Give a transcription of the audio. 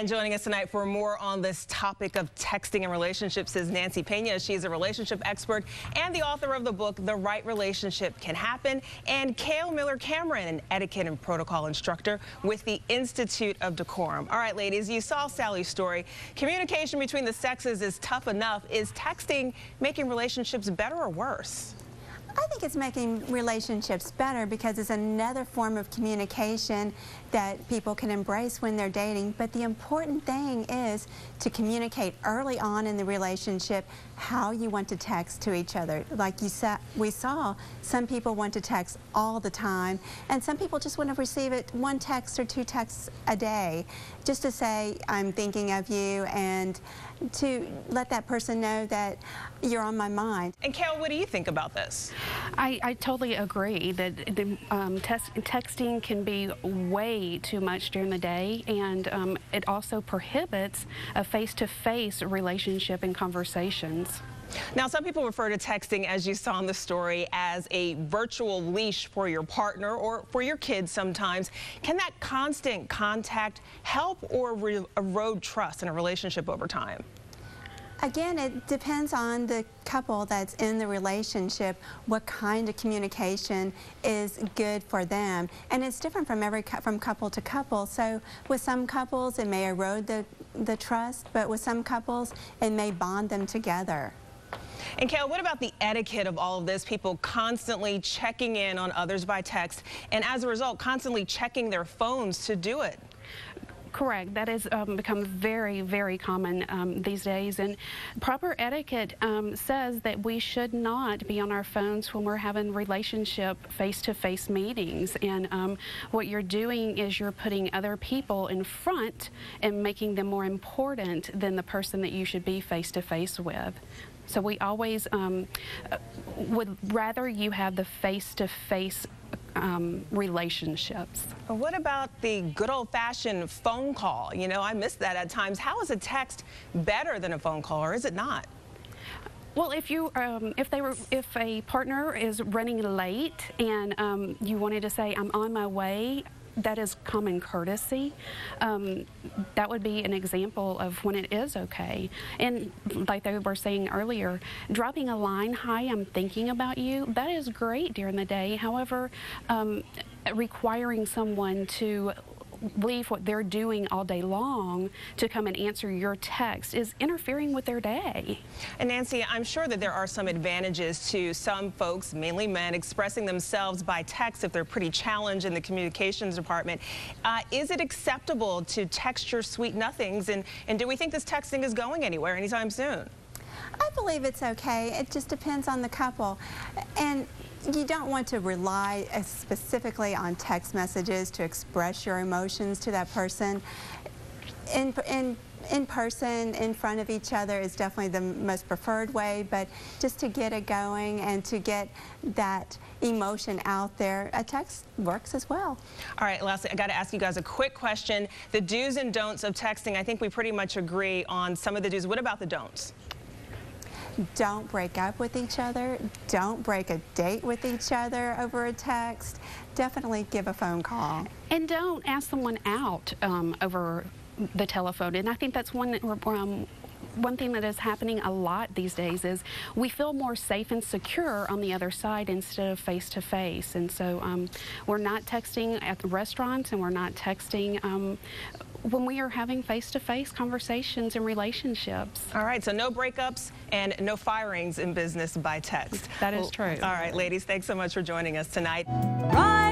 And joining us tonight for more on this topic of texting and relationships is Nancy Pina. She's a relationship expert and the author of the book, The Right Relationship Can Happen, and Cale Miller-Cameron, an etiquette and protocol instructor with the Institute of Decorum. All right, ladies, you saw Sally's story. Communication between the sexes is tough enough. Is texting making relationships better or worse? I think it's making relationships better because it's another form of communication that people can embrace when they're dating. But the important thing is to communicate early on in the relationship how you want to text to each other. Like you said, we saw some people want to text all the time, and some people just want to receive it one text or two texts a day, just to say, I'm thinking of you, and to let that person know that you're on my mind. And Cale, what do you think about this? I totally agree that the, texting can be way too much during the day, and it also prohibits a face-to-face relationship and conversations. Now, some people refer to texting, as you saw in the story, as a virtual leash for your partner or for your kids sometimes. Can that constant contact help or erode trust in a relationship over time? Again, it depends on the couple that's in the relationship, what kind of communication is good for them. And it's different from couple to couple. So with some couples, it may erode the trust, but with some couples, it may bond them together. And Cale, what about the etiquette of all of this? People constantly checking in on others by text, and as a result, constantly checking their phones to do it. Correct. That has become very, very common these days. And proper etiquette says that we should not be on our phones when we're having relationship face-to-face meetings. And what you're doing is you're putting other people in front and making them more important than the person that you should be face-to-face with. So we always would rather you have the face-to-face relationships. What about the good old-fashioned phone call? You know, I miss that at times. How is a text better than a phone call, or is it not? Well, if a partner is running late and you wanted to say, I'm on my way, that is common courtesy. That would be an example of when it is okay. And like they were saying earlier, dropping a line, hi, I'm thinking about you, that is great during the day. However, requiring someone to leave what they're doing all day long to come and answer your text is interfering with their day. And Nancy, I'm sure that there are some advantages to some folks, mainly men, expressing themselves by text if they're pretty challenged in the communications department. Is it acceptable to text your sweet nothings, and do we think this texting is going anywhere anytime soon? I believe it's okay. It just depends on the couple. And you don't want to rely specifically on text messages to express your emotions to that person. In person, in front of each other is definitely the most preferred way, but just to get it going and to get that emotion out there, a text works as well. All right, lastly, I got to ask you guys a quick question. The do's and don'ts of texting, I think we pretty much agree on some of the do's. What about the don'ts? Don't break up with each other. Don't break a date with each other over a text. Definitely give a phone call. And don't ask someone out over the telephone. And I think that's one thing that is happening a lot these days is we feel more safe and secure on the other side instead of face-to-face. And so we're not texting at the restaurants, and we're not texting when we are having face-to-face conversations and relationships. All right, so no breakups and no firings in business by text. That is true. All right, ladies, thanks so much for joining us tonight. Right.